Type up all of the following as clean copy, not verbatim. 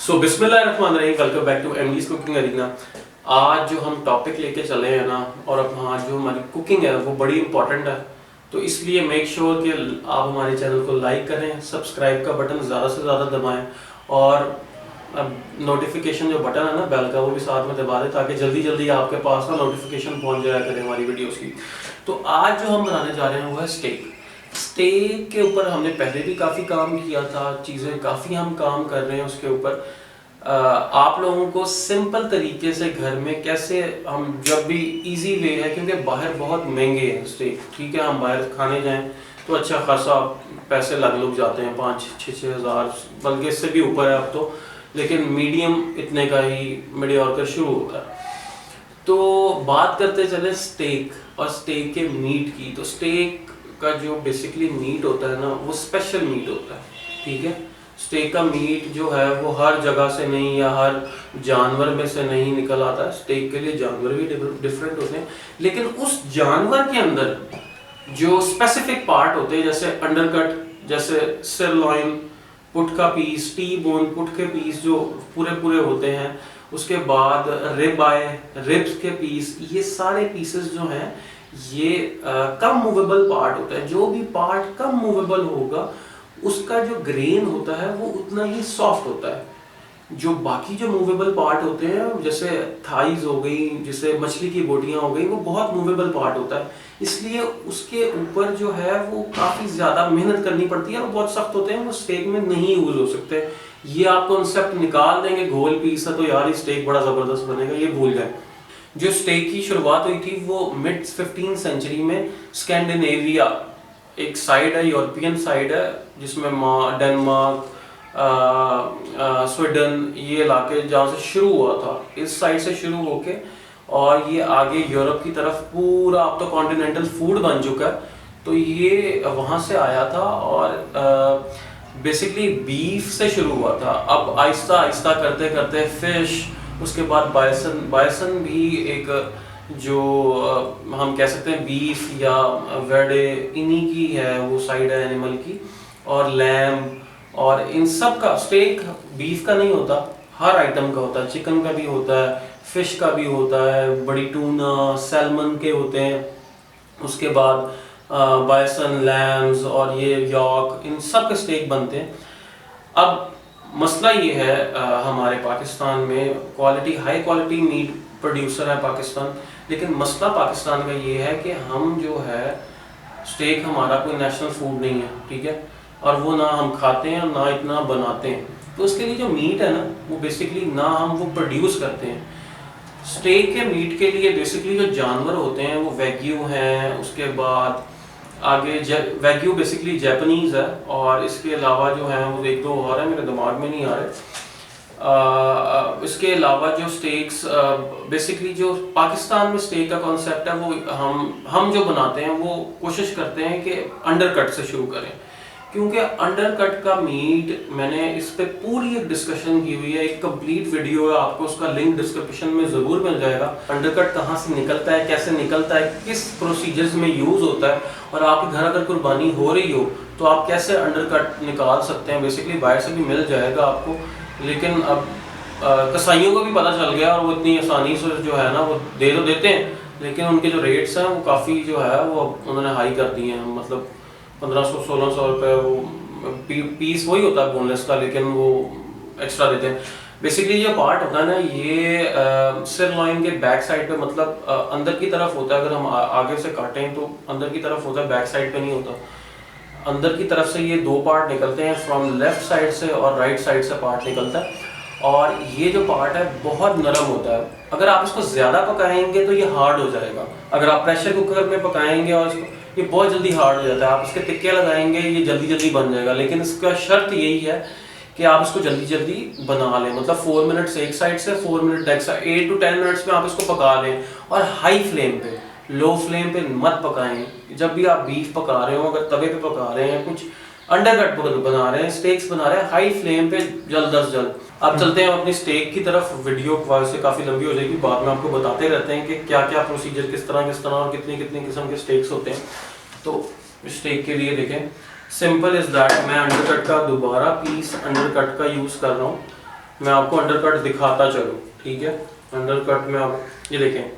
सो बिस्मिल्लाहिर्रहमानिर्रहीम, welcome back to MD's cooking arena. आज जो हम टॉपिक लेके चले हैं ना, और अब आज जो हमारी कुकिंग है वो बड़ी इंपॉर्टेंट है, तो इसलिए मेक श्योर कि आप हमारे चैनल को लाइक करें, सब्सक्राइब का बटन ज़्यादा से ज़्यादा दबाएं और नोटिफिकेशन जो बटन है ना बेल का, वो भी साथ में दबा दें ताकि जल्दी जल्दी आपके पास ना नोटिफिकेशन पहुंच जाया करें हमारी वीडियोस की। तो आज जो हम बनाने जा रहे हैं वो है स्टेक। स्टेक के ऊपर हमने पहले भी काफ़ी काम किया था, चीज़ें काफ़ी हम काम कर रहे हैं उसके ऊपर। आप लोगों को सिंपल तरीके से घर में कैसे हम, जब भी इजी वे है क्योंकि बाहर बहुत महंगे हैं स्टेक, ठीक है, हम बाहर खाने जाएं तो अच्छा खासा पैसे लग जाते हैं, 5-6 हज़ार, बल्कि इससे भी ऊपर है अब तो, लेकिन मीडियम इतने का ही मीडियोकर शुरू होता है। तो बात करते चले स्टेक और स्टेक के मीट की। तो स्टेक का जो बेसिकली मीट होता है ना, वो स्पेशल मीट होता है, ठीक है। स्टेक का मीट जो है वो हर जगह से नहीं या हर जानवर में से नहीं निकल आता है। स्टेक के लिए जानवर भी डिफरेंट होते हैं, लेकिन उस जानवर के अंदर जो स्पेसिफिक पार्ट होते हैं, जैसे अंडरकट, जैसे सिरलॉइन, पुट का पीस, टी बोन, पुट के पीस जो पूरे होते हैं, उसके बाद रिब आए, रिब्स के पीस, ये सारे पीसेस जो हैं ये कम मूवेबल पार्ट होता है। जो भी पार्ट कम मूवेबल होगा उसका जो ग्रेन होता है वो उतना ही सॉफ्ट होता है। जो बाकी जो मूवेबल पार्ट होते हैं, जैसे थाइज हो गई, जैसे मछली की बोटियां हो गई, वो बहुत मूवेबल पार्ट होता है, इसलिए उसके ऊपर जो है वो काफ़ी ज़्यादा मेहनत करनी पड़ती है और बहुत सख्त होते हैं, वो स्टेक में नहीं यूज़ हो सकते। ये आप कॉन्सेप्ट निकाल देंगे घोल पीस है तो यार ये स्टेक बड़ा ज़बरदस्त बनेगा, ये भूल जाए। जो स्टेक की शुरुआत हुई थी वो मिड 15th सेंचुरी में स्कैंडिनेविया, एक साइड है, यूरोपियन साइड है, जिसमें डेनमार्क, स्वीडन, ये इलाके जहाँ से शुरू हुआ था, इस साइड से शुरू होके और ये आगे यूरोप की तरफ पूरा अब तो कॉन्टिनेंटल फूड बन चुका है। तो ये वहाँ से आया था और बेसिकली बीफ से शुरू हुआ था। अब आहिस्ता आहिस्ता करते करते फिश, उसके बाद बायसन भी एक जो हम कह सकते हैं बीफ या वेडे, इन्हीं की है वो साइड है एनिमल की, और लैम, और इन सब का स्टेक बीफ का नहीं होता, हर आइटम का होता है, चिकन का भी होता है, फिश का भी होता है, बड़ी टूना, सैल्मन के होते हैं, उसके बाद बायसन, लैम्स और ये यॉर्क, इन सब के स्टेक बनते हैं। अब मसला ये है, हमारे पाकिस्तान में quality, high quality meat producer है पाकिस्तान, लेकिन मसला पाकिस्तान का ये है कि हम जो है स्टेक हमारा कोई नेशनल फूड नहीं है, ठीक है, और वो ना हम खाते हैं ना इतना बनाते हैं। तो उसके लिए जो मीट है ना, वो बेसिकली ना हम वो प्रोड्यूस करते हैं। स्टेक के मीट के लिए बेसिकली जो जानवर होते हैं वो वैग्यू हैं, उसके बाद आगे वैग्यू बेसिकली जैपनीज है, और इसके अलावा जो है वो एक दो और है, मेरे दिमाग में नहीं आ रहे। इसके अलावा जो स्टेक्स बेसिकली जो पाकिस्तान में स्टेक का कॉन्सेप्ट है वो हम जो बनाते हैं वो कोशिश करते हैं कि अंडरकट से शुरू करें, क्योंकि अंडरकट का मीट, मैंने इस पे पूरी एक डिस्कशन की हुई है, एक कंप्लीट वीडियो है, आपको उसका लिंक डिस्क्रिप्शन में ज़रूर मिल जाएगा। अंडरकट कहाँ से निकलता है, कैसे निकलता है, किस प्रोसीजर्स में यूज़ होता है, और आपके घर अगर कुर्बानी हो रही हो तो आप कैसे अंडरकट निकाल सकते हैं। बेसिकली बाहर से भी मिल जाएगा आपको, लेकिन अब कसाइयों को भी पता चल गया और वो इतनी आसानी से जो है ना वो दे तो देते हैं, लेकिन उनके जो रेट्स हैं वो काफ़ी जो है वो उन्होंने हाई कर दिए हैं। मतलब 1500-1600 रुपये वो पीस वही होता है बोनलेस का, लेकिन वो एक्स्ट्रा देते हैं। बेसिकली ये पार्ट होता है ना, ये सिरलॉइन के बैक साइड पे, मतलब अंदर की तरफ होता है। अगर हम आगे से काटें तो अंदर की तरफ होता है, बैक साइड पे नहीं होता। अंदर की तरफ से ये दो पार्ट निकलते हैं, फ्रॉम लेफ्ट साइड से और राइट साइड से पार्ट निकलता है, और ये जो पार्ट है बहुत नरम होता है। अगर आप इसको ज़्यादा पकाएंगे तो ये हार्ड हो जाएगा। अगर आप प्रेशर कुकर में पकाएंगे और इसको, ये बहुत जल्दी हार्ड हो जाता है। आप इसके तिक्के लगाएंगे ये जल्दी जल्दी बन जाएगा, लेकिन इसका शर्त यही है कि आप इसको जल्दी जल्दी बना लें, मतलब 4 मिनट्स एक साइड से, 4 मिनट एक साइड, 8 to 10 मिनट्स में आप इसको पका लें, और हाई फ्लेम पे, लो फ्लेम पे मत पकाएं। जब भी आप बीफ पका रहे हो, अगर तवे पे पका रहे हैं, कुछ अंडरकट बना रहे हैं, स्टेक्स बना रहे हैं, हाई फ्लेम पे जल्द। अब चलते हैं अपनी स्टेक की तरफ। वीडियो से काफ़ी लंबी हो जाएगी, बाद में आपको बताते रहते हैं कि क्या क्या प्रोसीजर, किस तरह और कितनी किस्म के स्टेक्स होते हैं। तो स्टेक के लिए देखें, सिंपल इज दैट, मैं अंडरकट का दोबारा पीस अंडरकट का यूज़ कर रहा हूँ। मैं आपको अंडरकट दिखाता चलूँ, ठीक है। अंडरकट में आप ये देखें,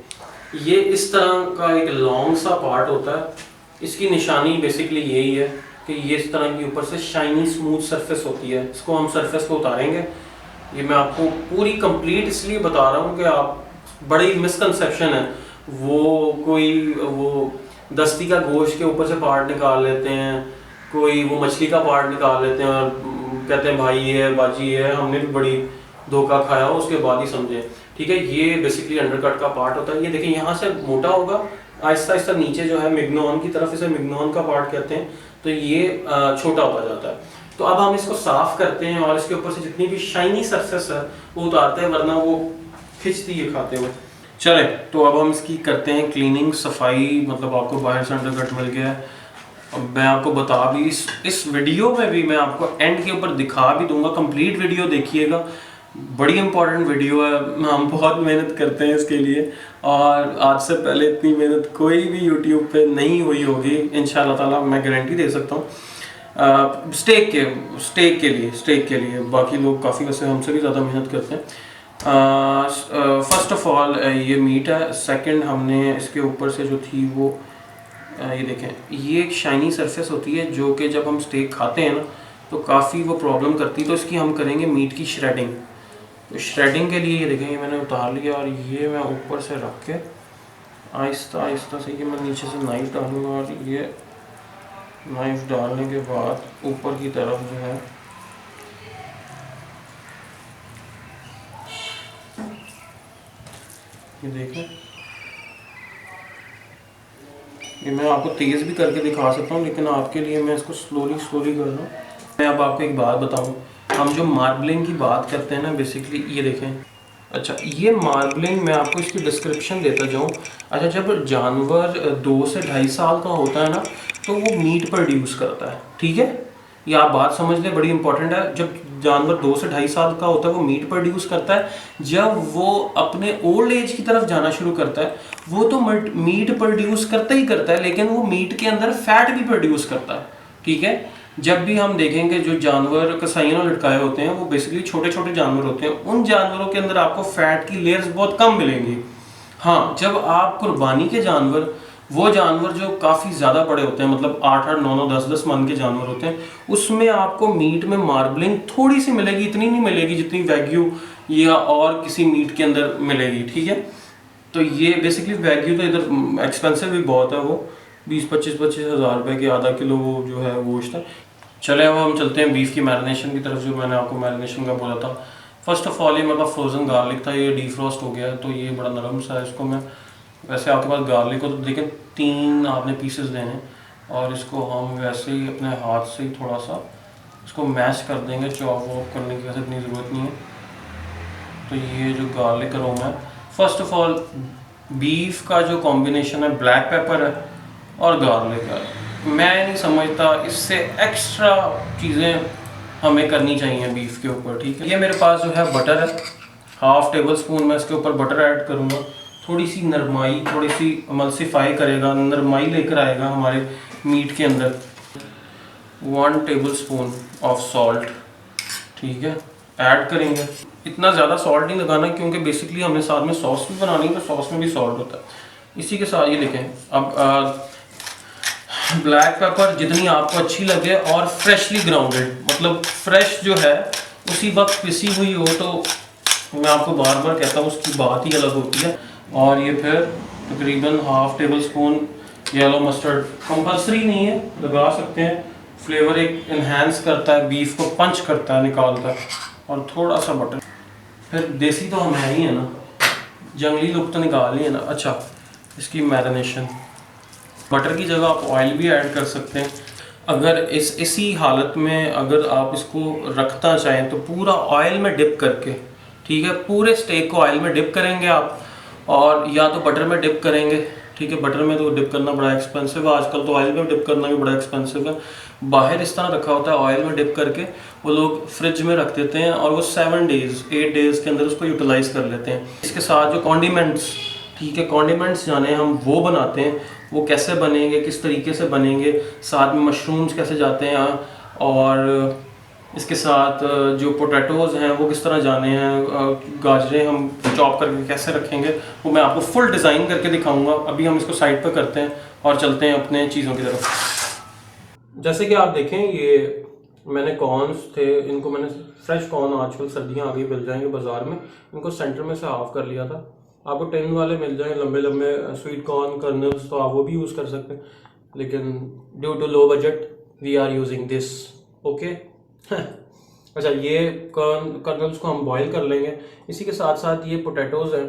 ये इस तरह का एक लॉन्ग सा पार्ट होता है। इसकी निशानी बेसिकली यही है कि ये इस तरह की ऊपर से शाइनी स्मूथ सरफेस होती है। इसको हम सरफेस पे उतारेंगे। ये मैं आपको पूरी कंप्लीट इसलिए बता रहा हूँ कि आप, बड़ी मिसकंसेप्शन है, वो दस्ती का गोश्त के ऊपर से पार्ट निकाल लेते हैं, कोई वो मछली का पार्ट निकाल लेते हैं और कहते हैं भाई ये है, बाजी ये है, हमने भी बड़ी धोखा खाया हो उसके बाद ही समझे, ठीक है। ये बेसिकली अंडरकट का पार्ट होता है। ये देखिए यहाँ से मोटा होगा, आहिस्ता आहिस्ता नीचे जो है मिग्नोन की तरफ, इसे मिग्नोन का पार्ट कहते हैं, तो ये छोटा होता जाता है। तो अब हम इसको साफ करते हैं और इसके ऊपर से जितनी भी शाइनी सरफेस है वो उतारते हैं, वरना वो खिंचती है खाते हुए। चले, तो अब हम इसकी करते हैं क्लीनिंग, सफाई। मतलब आपको बाहर से अंडरकट मिल गया है। अब मैं आपको बता भी, इस वीडियो में भी मैं आपको एंड के ऊपर दिखा भी दूंगा, कंप्लीट वीडियो देखिएगा, बड़ी इंपॉर्टेंट वीडियो है। हम बहुत मेहनत करते हैं इसके लिए, और आज से पहले इतनी मेहनत कोई भी यूट्यूब पे नहीं हुई होगी इंशाल्लाह ताला, मैं गारंटी दे सकता हूँ। स्टेक के लिए बाकी लोग काफ़ी वैसे हमसे भी ज़्यादा मेहनत करते हैं। फर्स्ट ऑफ ऑल ये मीट है। सेकंड, हमने इसके ऊपर से जो थी वो ये देखें, ये एक शाइनी सरफेस होती है जो कि जब हम स्टेक खाते हैं ना तो काफ़ी वो प्रॉब्लम करती है। तो इसकी हम करेंगे मीट की श्रेडिंग। तो श्रेडिंग के लिए ये देखें, ये मैंने उतार लिया और ये मैं ऊपर से रख के आहिस्ता आहिस्ता से ये मैं नीचे से नाइफ डालूँगा, और ये नाइफ डालने के बाद ऊपर की तरफ जो है ये देखें, ये मैं आपको तेज़ भी करके दिखा सकता हूँ, लेकिन आपके लिए मैं इसको स्लोली कर रहा हूँ। मैं अब आपको एक बात बताऊँ, हम जो मार्बलिंग की बात करते हैं ना, बेसिकली ये देखें। अच्छा, ये मार्बलिंग मैं आपको इसकी डिस्क्रिप्शन देता जाऊँ। अच्छा, जब जानवर 2 से 2.5 साल का होता है ना तो वो मीट प्रोड्यूस करता है, ठीक है। ये आप बात समझ लें, बड़ी इंपॉर्टेंट है। जब जानवर 2 से 2.5 साल का होता है वो मीट प्रोड्यूस करता है। जब वो अपने ओल्ड एज की तरफ जाना शुरू करता है वो तो मीट प्रोड्यूस करता ही करता है, लेकिन वो मीट के अंदर फैट भी प्रोड्यूस करता है, ठीक है। जब भी हम देखेंगे जो जानवर कसाइयों में लटकाए होते हैं वो बेसिकली छोटे छोटे जानवर होते हैं, उन जानवरों के अंदर आपको फैट की लेयर्स बहुत कम मिलेंगी। हाँ, जब आप कुर्बानी के जानवर, वो जानवर जो काफ़ी ज़्यादा बड़े होते हैं, मतलब 8-8, 9-9, 10-10 मन के जानवर होते हैं, उसमें आपको मीट में मार्बलिंग थोड़ी सी मिलेगी, इतनी नहीं मिलेगी जितनी वैग्यू या और किसी मीट के अंदर मिलेगी, ठीक है। तो ये बेसिकली वैग्यू तो इधर एक्सपेंसिव भी बहुत है, वो 20-25 हज़ार रुपये की आधा किलो जो है गोश्त है। चले अब हम चलते हैं बीफ की मैरिनेशन की तरफ, जो मैंने आपको मैरिनेशन का बोला था। फर्स्ट ऑफ ऑल ये मेरे पास फ्रोज़न गार्लिक था, ये डीफ्रॉस्ट हो गया है तो ये बड़ा नरम सा है। इसको मैं, वैसे आपके पास गार्लिक हो तो देखें 3 आपने पीसेस देने, और इसको हम वैसे ही अपने हाथ से ही थोड़ा सा इसको मैश कर देंगे। चॉप वॉप करने की वैसे इतनी ज़रूरत नहीं है। तो ये जो गार्लिक अरोमा है, फर्स्ट ऑफ ऑल बीफ का जो कॉम्बिनेशन है ब्लैक पेपर है और गार्लिक है, मैं नहीं समझता इससे एक्स्ट्रा चीज़ें हमें करनी चाहिए बीफ के ऊपर, ठीक है। ये मेरे पास जो है बटर है, 1/2 टेबल स्पून मैं इसके ऊपर बटर ऐड करूँगा। थोड़ी सी नरमाई, थोड़ी सी एमल्सिफाई करेगा, नरमाई लेकर आएगा हमारे मीट के अंदर। 1 टेबल स्पून ऑफ सॉल्ट, ठीक है, ऐड करेंगे। इतना ज़्यादा सॉल्ट नहीं लगाना क्योंकि बेसिकली हमने साथ में सॉस भी बनानी है तो सॉस में भी सॉल्ट होता है। इसी के साथ ये देखें, अब ब्लैक पेपर जितनी आपको अच्छी लगे और फ्रेशली ग्राउंडेड, मतलब फ्रेश जो है उसी वक्त पिसी हुई हो, तो मैं आपको बार बार कहता हूँ उसकी बात ही अलग होती है। और ये फिर तकरीबन 1/2 table spoon yellow mustard, compulsory नहीं है, लगा सकते हैं, फ्लेवर एक इन्हेंस करता है, बीफ को पंच करता है, निकालता है। और थोड़ा सा बटर, फिर देसी तो हम है ही है ना, जंगली लुक तो निकाल ही है ना। अच्छा, इसकी मैरिनेशन, बटर की जगह आप ऑयल भी ऐड कर सकते हैं। अगर इसी हालत में अगर आप इसको रखना चाहें तो पूरा ऑयल में डिप करके, ठीक है, पूरे स्टेक को ऑयल में डिप करेंगे आप, और या तो बटर में डिप करेंगे, ठीक है। बटर में तो डिप करना बड़ा एक्सपेंसिव है आजकल, तो ऑयल में डिप करना भी बड़ा एक्सपेंसिव है। बाहर इस तरह रखा होता है, ऑयल में डिप करके वो लोग फ्रिज में रख देते हैं और वो 7 डेज़ 8 डेज़ के अंदर उसको यूटिलाइज़ कर लेते हैं। इसके साथ जो कॉन्डिमेंट्स, ठीक है, कॉन्डिमेंट्स जाने हम वो बनाते हैं, वो कैसे बनेंगे, किस तरीके से बनेंगे, साथ में मशरूम्स कैसे जाते हैं, और इसके साथ जो पोटैटोज़ हैं वो किस तरह जाने हैं, गाजरें हम चॉप करके कैसे रखेंगे, वो मैं आपको फुल डिज़ाइन करके दिखाऊंगा। अभी हम इसको साइड पर करते हैं और चलते हैं अपने चीज़ों की तरफ। जैसे कि आप देखें, ये मैंने कॉर्न्स थे, इनको मैंने फ्रेश कॉर्न, आजकल सर्दियाँ आ गई, मिल जाएंगे बाज़ार में, इनको सेंटर में से हाफ कर लिया था। आपको टिन वाले मिल जाएंगे लंबे लंबे स्वीट कॉर्न कर्नल्स, तो आप वो भी यूज़ कर सकते हैं, लेकिन due to low budget we are using this. Okay. अच्छा, ये कर्नल्स को हम बॉईल कर लेंगे। इसी के साथ साथ ये पोटैटोज़ हैं,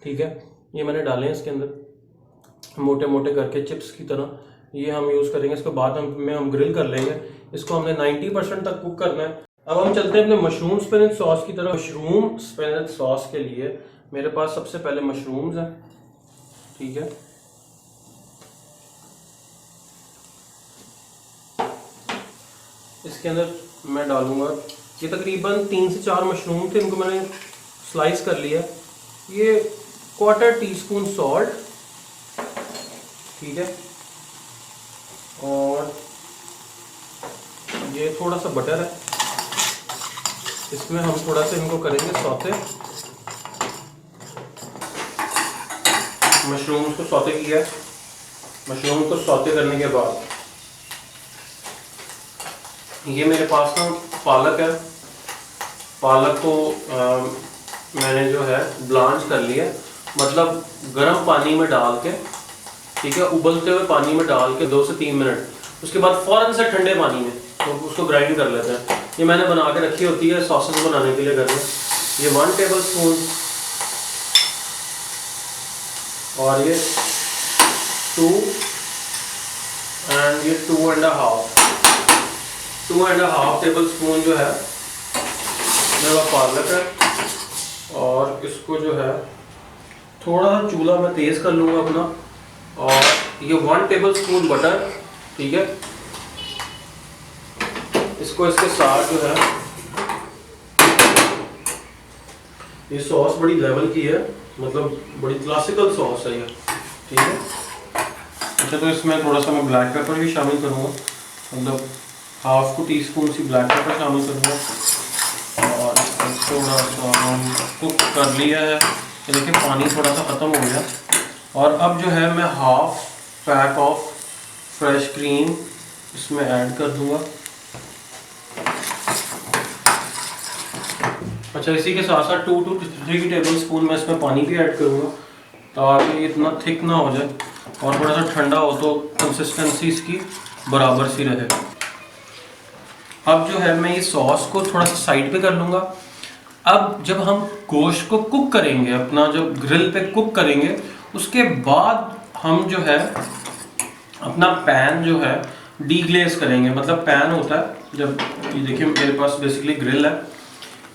ठीक है, ये मैंने डाले हैं इसके अंदर मोटे मोटे करके चिप्स की तरह, ये हम यूज़ करेंगे। इसके बाद हम ग्रिल कर लेंगे। इसको हमने 90% तक कुक करना है। अब हम चलते हैं अपने मशरूम स्पिनच सॉस की तरफ। मशरूम स्पिनच सॉस के लिए मेरे पास सबसे पहले मशरूम्स हैं, ठीक है, इसके अंदर मैं डालूंगा, ये तकरीबन 3 से 4 मशरूम थे, इनको मैंने स्लाइस कर लिया। ये 1/4 टीस्पून सॉल्ट, ठीक है, और ये थोड़ा सा बटर है, इसमें हम थोड़ा सा इनको करेंगे सौते। मशरूम को सौते किया। मशरूम को सौते करने के बाद ये मेरे पास ना पालक है, पालक को मैंने जो है ब्लांच कर लिया, मतलब गर्म पानी में डाल के, ठीक है, उबलते हुए पानी में डाल के 2 से 3 मिनट, उसके बाद फ़ौरन से ठंडे पानी में तो उसको ग्राइंड कर लेते हैं। ये मैंने बना के रखी होती है सॉसेस बनाने के लिए घर में। ये 1 टेबल स्पून और ये 2 एंड ये 2.5 टेबल स्पून जो है मेरा पालक है। और इसको जो है थोड़ा सा चूल्हा मैं तेज़ कर लूँगा अपना, और ये 1 टेबल स्पून बटर, ठीक है, इसको इसके साथ जो है, ये सॉस बड़ी लेवल की है, मतलब बड़ी क्लासिकल सॉस है ये, ठीक है। अच्छा, तो इसमें थोड़ा सा मैं ब्लैक पेपर भी शामिल करूँगा, मतलब 1/2 टीस्पून सी ब्लैक पेपर शामिल करूँगा। और थोड़ा सा हम कुक कर लिया है, ये देखिए पानी थोड़ा सा ख़त्म हो गया। और अब जो है मैं 1/2 पैक ऑफ फ्रेश क्रीम इसमें ऐड कर दूँगा। अच्छा, इसी के साथ साथ 2 to 3 टेबल स्पून मैं इसमें पानी भी ऐड करूँगा, ताकि इतना थिक ना हो जाए और थोड़ा सा ठंडा हो तो कंसिस्टेंसी इसकी बराबर सी रहे। अब जो है मैं ये सॉस को थोड़ा सा साइड पे कर लूँगा। अब जब हम गोश्त को कुक करेंगे, अपना जब ग्रिल पे कुक करेंगे, उसके बाद हम जो है अपना पैन जो है डीग्लेज करेंगे। मतलब पैन होता है, जब ये देखिए मेरे पास बेसिकली ग्रिल है,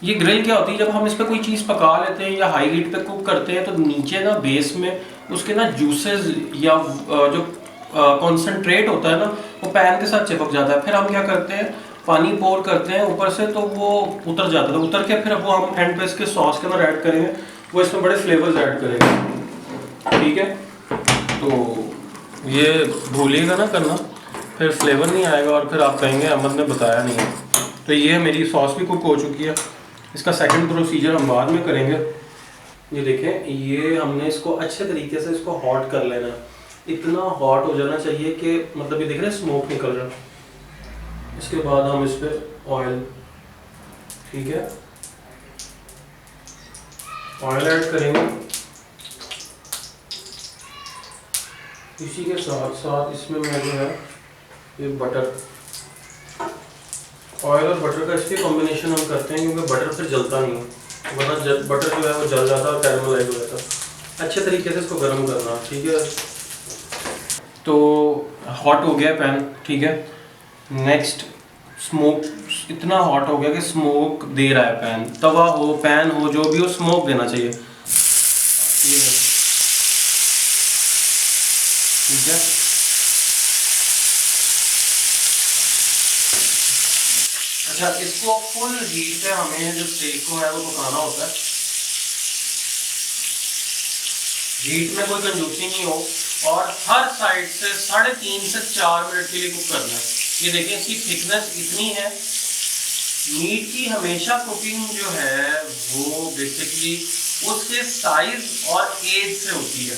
ये ग्रिल क्या होती है, जब हम इस पर कोई चीज़ पका लेते हैं या हाई हीट पे कुक करते हैं, तो नीचे ना बेस में उसके ना जूसेस या जो कॉन्सेंट्रेट होता है ना, वो पैन के साथ चिपक जाता है। फिर हम क्या करते हैं, पानी पोर करते हैं ऊपर से, तो वो उतर जाता है। तो उतर के फिर वो हम एंड पे इसके सॉस के अंदर ऐड करेंगे, वो इसमें बड़े फ्लेवर्स ऐड करेंगे, ठीक है। तो ये भूलिएगा ना करना, फिर फ्लेवर नहीं आएगा और फिर आप कहेंगे अहमद ने बताया नहीं है। तो ये मेरी सॉस भी कुक हो चुकी है, इसका सेकंड प्रोसीजर हम बाद में करेंगे। ये देखें, ये हमने इसको अच्छे तरीके से इसको हॉट कर लेना है, इतना हॉट हो जाना चाहिए कि मतलब ये देख रहे हैं स्मोक निकल रहा है। इसके बाद हम इस पर ऑयल, ठीक है, ऑयल ऐड करेंगे। इसी के साथ साथ इसमें मैं जो है ये बटर, ऑयल और बटर का इसलिए कॉम्बिनेशन हम करते हैं क्योंकि बटर फिर जलता नहीं है, वरना बटर जो है वो जल जाता है और कैरमलाइज हो जाता है। अच्छे तरीके से इसको गर्म करना, ठीक है। तो हॉट हो गया पैन, ठीक है। नेक्स्ट, स्मोक इतना हॉट हो गया कि स्मोक दे रहा है पैन, तवा हो पैन हो जो भी हो, स्मोक देना चाहिए, ठीक है। अच्छा, इसको फुल हीट पे हमें जो स्टेक को है वो पकाना होता है, हीट में कोई कंजूसी नहीं हो, और हर साइड से 3.5 से 4 मिनट के लिए कुक करना है। ये देखिए इसकी थिकनेस इतनी है मीट की हमेशा कुकिंग जो है वो बेसिकली उसके साइज और एज से होती है।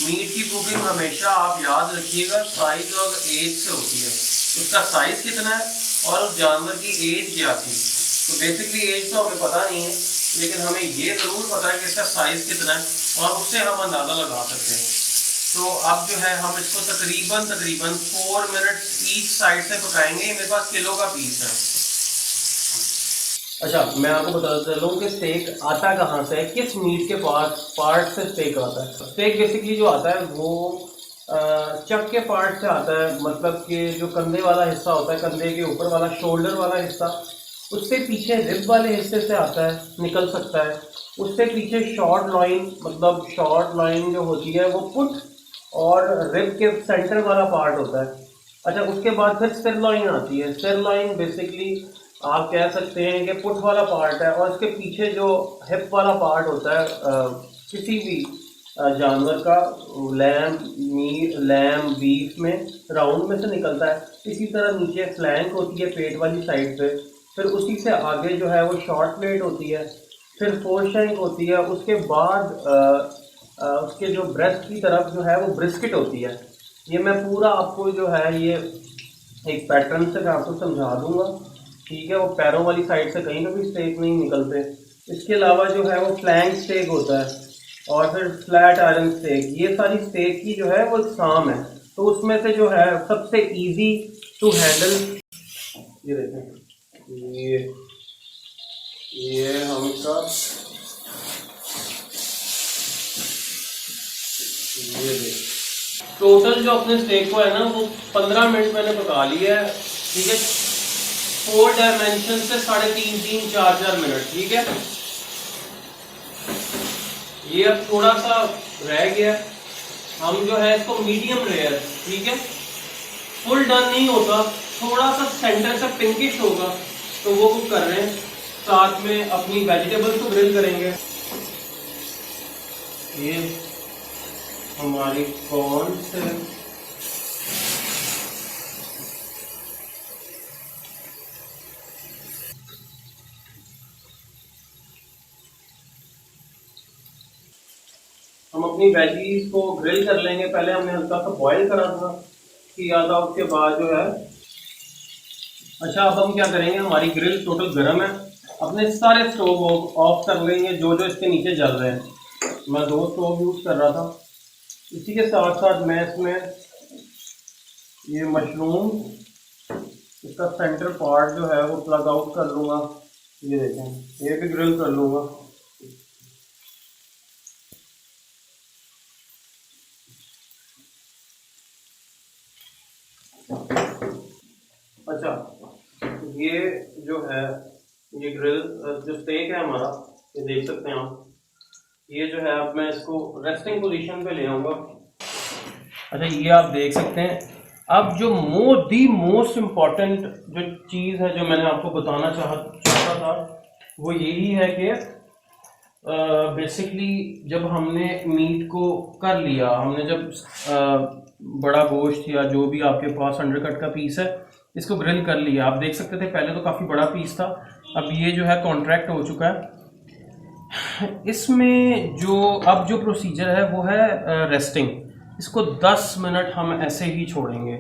मीट की कुकिंग हमेशा आप याद रखिएगा साइज और एज से होती है। उसका साइज कितना है और उस जानवर की एज क्या थी। तो बेसिकली एज तो हमें पता नहीं है, लेकिन हमें ये ज़रूर पता है कि इसका साइज कितना है और उससे हम अंदाज़ा लगा सकते हैं। तो अब जो है हम इसको तकरीबन 4 मिनट ईच साइड से पकाएंगे। मेरे पास किलो का पीस है। अच्छा, मैं आपको बताता चलूँ कि स्टेक आता कहाँ से है, किस मीट के पार्ट से स्टेक आता है। स्टेक बेसिकली जो आता है वो चक के पार्ट से आता है, मतलब कि जो कंधे वाला हिस्सा होता है, कंधे के ऊपर वाला शोल्डर वाला हिस्सा, उससे पीछे रिब वाले हिस्से से आता है, निकल सकता है। उससे पीछे शॉर्ट लाइन, मतलब शॉर्ट लाइन जो होती है वो पुट और रिब के सेंटर वाला पार्ट होता है। अच्छा, उसके बाद फिर सिरलॉइन आती है। सिरलॉइन बेसिकली आप कह सकते हैं कि पुट वाला पार्ट है, और इसके पीछे जो हिप वाला पार्ट होता है किसी भी जानवर का, लैम बीफ में राउंड में से निकलता है। इसी तरह नीचे फ्लैंक होती है पेट वाली साइड पे, फिर उसी से आगे जो है वो शॉर्ट प्लेट होती है, फिर फोरशैंक होती है, उसके बाद उसके जो ब्रेस्ट की तरफ जो है वो ब्रिस्किट होती है। ये मैं पूरा आपको जो है ये एक पैटर्न से मैं आपको समझा दूंगा, ठीक है। वो पैरों वाली साइड से कहीं पे भी स्टेक नहीं निकलते। इसके अलावा जो है वो फ्लैंक स्टेक होता है, और फिर फ्लैट आयरन स्टेक। ये सारी स्टेक की जो है वो इकसाम है। तो उसमें से जो है सबसे इजी टू हैंडल, ये देखें, ये हम इसका ये देखें, टोटल जो अपने स्टेक को है ना वो 15 मिनट मैंने पका लिया है, ठीक है। 4 डायमेंशन से 3.5 4 मिनट, ठीक है। ये अब थोड़ा सा रह गया, हम जो है इसको मीडियम रेयर, ठीक है, फुल डन नहीं होता, थोड़ा सा सेंटर से पिंकिश होगा तो वो कुक कर रहे हैं। साथ में अपनी वेजिटेबल्स को ग्रिल करेंगे। ये हमारी कॉर्न से हम अपनी वेजीज को ग्रिल कर लेंगे। पहले हमने हल्का सा बॉईल करा था किया था, उसके बाद जो है, अच्छा अब हम क्या करेंगे, हमारी ग्रिल टोटल गर्म है, अपने सारे स्टोव ऑफ कर लेंगे जो जो इसके नीचे जल रहे हैं। मैं 2 स्टोव यूज़ कर रहा था। इसी के साथ साथ मैं इसमें ये मशरूम, इसका सेंटर पार्ट जो है वो प्लग आउट कर लूँगा। ये देखें, ये भी ग्रिल कर लूँगा। अच्छा, ये जो है ये ग्रिल जो स्टेक है हमारा, ये देख सकते हैं आप, ये जो है अब मैं इसको रेस्टिंग पोजीशन पे ले आऊँगा। अच्छा, ये आप देख सकते हैं। अब जो दी मोस्ट इम्पॉर्टेंट जो चीज़ है जो मैंने आपको बताना चाहता था वो यही है कि बेसिकली जब हमने मीट को कर लिया, हमने जब बड़ा गोश्त या जो भी आपके पास अंडरकट का पीस है इसको ग्रिल कर लिया। आप देख सकते थे पहले तो काफ़ी बड़ा पीस था, अब ये जो है कॉन्ट्रैक्ट हो चुका है। इसमें अब जो प्रोसीजर है वो है रेस्टिंग। इसको 10 मिनट हम ऐसे ही छोड़ेंगे।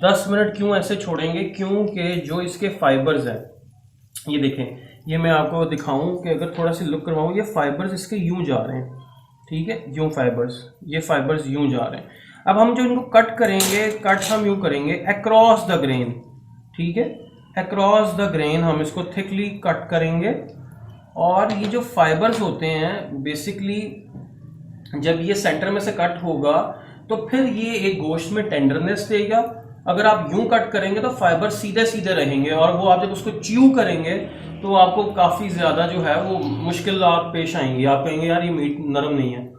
10 मिनट क्यों ऐसे छोड़ेंगे? क्योंकि जो इसके फाइबर्स हैं, ये देखें, ये मैं आपको दिखाऊं कि अगर थोड़ा सा लुक करवाऊं, ये फाइबर्स इसके यूं जा रहे हैं, ठीक है, यूं ये फाइबर्स यूं जा रहे हैं। अब हम जो इनको कट करेंगे, कट हम यूं करेंगे अक्रॉस द ग्रेन, ठीक है, अक्रॉस द ग्रेन हम इसको थिकली कट करेंगे। और ये जो फाइबर्स होते हैं बेसिकली जब ये सेंटर में से कट होगा तो फिर ये एक गोश्त में टेंडरनेस देगा। अगर आप यूं कट करेंगे तो फाइबर सीधे सीधे रहेंगे, और वो आप जब उसको च्यू करेंगे तो आपको काफ़ी ज़्यादा जो है वो मुश्किल पेश आएंगी। आप कहेंगे यार ये मीट नरम नहीं है।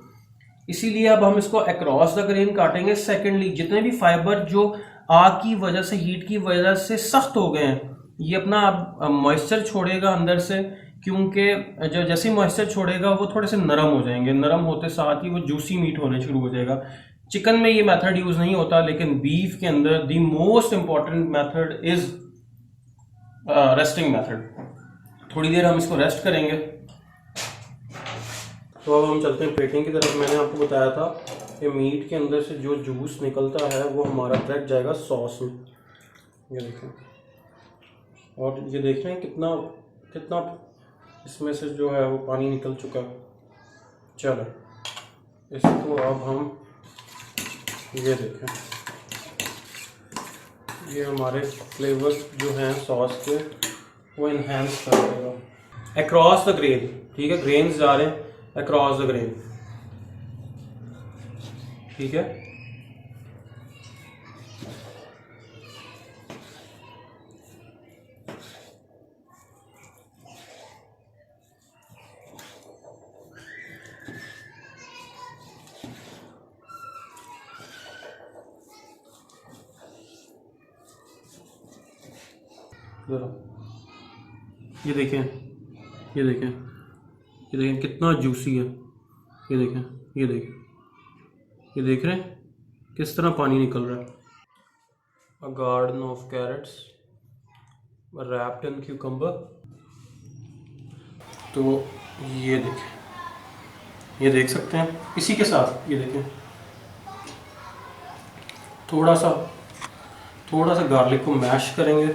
इसीलिए अब हम इसको अक्रॉस द ग्रेन काटेंगे। सेकेंडली, जितने भी फाइबर जो आग की वजह से, हीट की वजह से सख्त हो गए हैं, ये अपना मॉइस्चर छोड़ेगा अंदर से, क्योंकि जो जैसे मॉइस्चर छोड़ेगा वो थोड़े से नरम हो जाएंगे। नरम होते साथ ही वो जूसी मीट होने शुरू हो जाएगा। चिकन में ये मेथड यूज़ नहीं होता, लेकिन बीफ के अंदर the most important method is resting method. थोड़ी देर हम इसको रेस्ट करेंगे। तो अब हम चलते हैं प्लेटिंग की तरफ। मैंने आपको बताया था कि मीट के अंदर से जो जूस निकलता है वो हमारा डायरेक्ट जाएगा सॉस में। ये देखें, और ये देख रहे हैं कितना कितना इसमें से जो है वो पानी निकल चुका है। चलो इसको अब हम ये देखें, ये हमारे फ्लेवर्स जो हैं सॉस के वो इन्हेंस कर देगा अक्रॉस द ग्रेन। ठीक है, ग्रेन्स जा रहे हैं अक्रॉस द ग्रेन। ठीक है, ये देखें, ये देखें, ये देखें कितना जूसी है। ये देखें, ये देखें, ये देख रहे हैं किस तरह पानी निकल रहा है। A garden of carrots wrapped in cucumber. तो ये देखें, ये देख सकते हैं। इसी के साथ ये देखें थोड़ा सा गार्लिक को मैश करेंगे।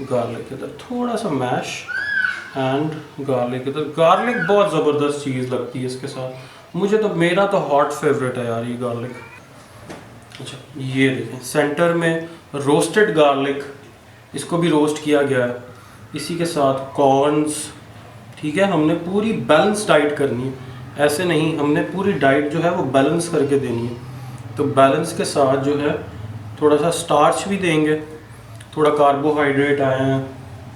गार्लिक इधर थोड़ा सा मैश एंड गार्लिक इधर। गार्लिक बहुत ज़बरदस्त चीज़ लगती है इसके साथ। मुझे तो, मेरा तो हॉट फेवरेट है यार ये गार्लिक। अच्छा ये देखें सेंटर में रोस्टेड गार्लिक, इसको भी रोस्ट किया गया है। इसी के साथ कॉर्न्स। ठीक है, हमने पूरी बैलेंस डाइट करनी है। ऐसे नहीं, हमने पूरी डाइट जो है वो बैलेंस करके देनी है। तो बैलेंस के साथ जो है थोड़ा सा स्टार्च भी देंगे, थोड़ा कार्बोहाइड्रेट आए हैं।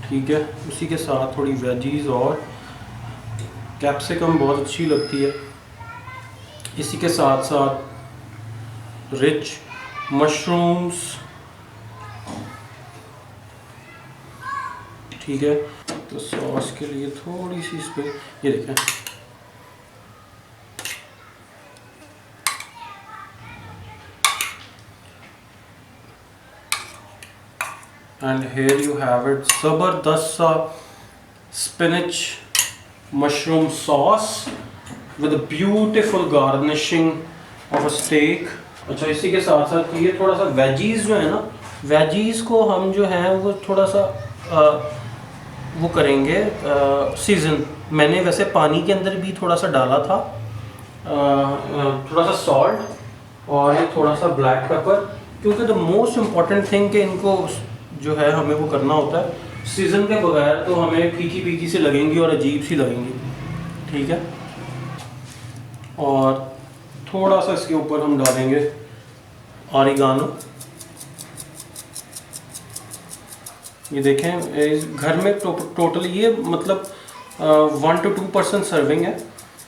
ठीक है, उसी के साथ थोड़ी वेजीज और कैप्सिकम बहुत अच्छी लगती है। इसी के साथ साथ रिच मशरूम्स। ठीक है, तो सॉस के लिए थोड़ी सी इस पे ये देखें, and here you have it, ज़बरदस्त सा spinach mushroom sauce with a beautiful garnishing of a steak। अच्छा इसी के साथ साथ ये थोड़ा सा वेजीज जो है ना, वेजीज को हम जो है वो थोड़ा सा वो करेंगे सीजन। मैंने वैसे पानी के अंदर भी थोड़ा सा डाला था, थोड़ा सा सॉल्ट और ये थोड़ा सा ब्लैक पेपर, क्योंकि द मोस्ट इम्पॉर्टेंट थिंग कि इनको जो है हमें वो करना होता है। सीज़न के बगैर तो हमें फीकी फीकी से लगेंगी और अजीब सी लगेंगी। ठीक है, और थोड़ा सा इसके ऊपर हम डालेंगे ऑरिगानो। ये देखें घर में टोटल ये मतलब 1 to 2% सर्विंग है।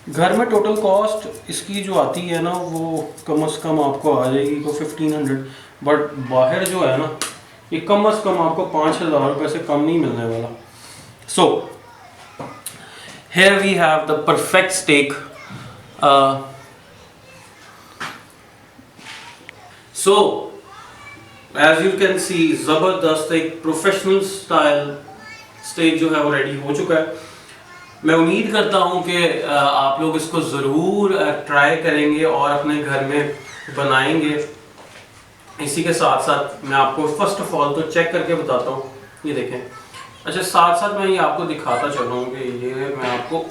घर में टोटल कॉस्ट इसकी जो आती है ना वो कम से कम आपको आ जाएगी तो 1500, बट बाहर जो है ना ये कम से कम आपको 5000 रुपये से कम नहीं मिलने वाला। सो here we have the perfect steak। So as you can see, ज़बरदस्त एक प्रोफेशनल स्टाइल स्टेक जो है वो रेडी हो चुका है। मैं उम्मीद करता हूँ कि आप लोग इसको ज़रूर ट्राई करेंगे और अपने घर में बनाएंगे। इसी के साथ साथ मैं आपको फर्स्ट ऑफ ऑल तो चेक करके बताता हूँ। ये देखें, अच्छा साथ साथ मैं ये आपको दिखाता चलूँ कि ये मैं आपको,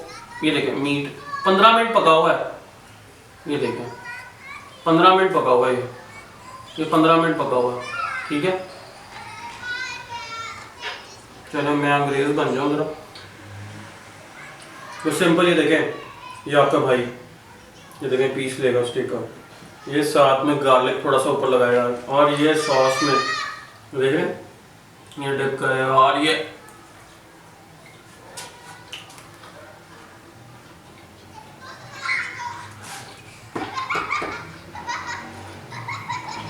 ये देखें मीट 15 मिनट पका हुआ है। ये देखें 15 मिनट पका हुआ है, ये 15 मिनट पका हुआ है। ठीक है, चलो मैं अंग्रेज बन जाऊँ जरा। तो सिंपल ये देखें, ये आपका भाई ये देखें पीस लेगा स्टेक का, ये साथ में गार्लिक थोड़ा सा ऊपर लगाएगा और ये सॉस में देखें ये डिप करेगा और ये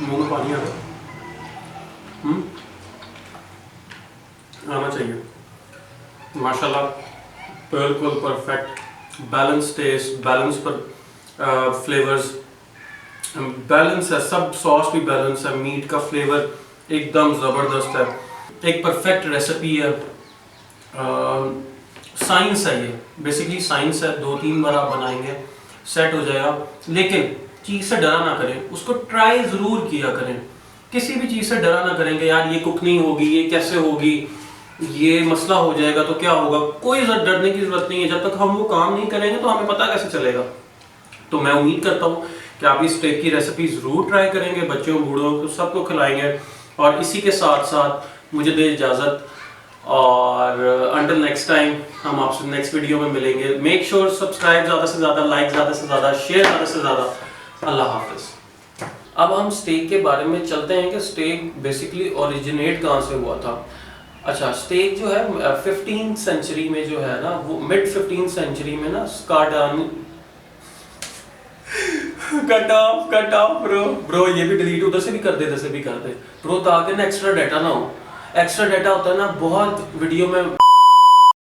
मुंह में पानी आ रहा आना चाहिए। माशाल्लाह बिल्कुल परफेक्ट, बैलेंस टेस्ट, बैलेंस पर फ्लेवर्स बैलेंस है, सब सॉस भी बैलेंस है, मीट का फ्लेवर एकदम ज़बरदस्त है। एक परफेक्ट रेसिपी है साइंस है ये, बेसिकली साइंस है। 2-3 बार आप बनाएंगे सेट हो जाएगा। लेकिन चीज़ से डरा ना करें, उसको ट्राई ज़रूर किया करें। किसी भी चीज़ से डरा ना करेंगे, यार ये कुक नहीं होगी, ये कैसे होगी, ये मसला हो जाएगा तो क्या होगा। कोई डरने की ज़रूरत नहीं है। जब तक हम वो काम नहीं करेंगे तो हमें पता कैसे चलेगा। तो मैं उम्मीद करता हूँ कि आप इस स्टेक की रेसिपी ज़रूर ट्राई करेंगे, बच्चों बूढ़ों को सबको खिलाएंगे। और इसी के साथ साथ मुझे दे इजाज़त, और अंटिल नेक्स्ट टाइम हम आपसे नेक्स्ट वीडियो में मिलेंगे। मेक श्योर सब्सक्राइब ज़्यादा से ज़्यादा, लाइक ज़्यादा से ज़्यादा, शेयर ज़्यादा से ज़्यादा। अल्लाह हाफिज़। अब हम स्टेक के बारे में चलते हैं कि स्टेक बेसिकली ओरिजिनेट कहाँ से हुआ था। अच्छा, स्टेक जो है 15th सेंचुरी में जो है ना, वो मिड 15th सेंचुरी में ना स्कार्डानी कट ऑफ ब्रो ये भी डिलीट उधर से भी कर दे, इधर से भी कर दे ब्रो, ताकि ना एक्स्ट्रा डाटा ना हो। एक्स्ट्रा डाटा होता है ना बहुत वीडियो में।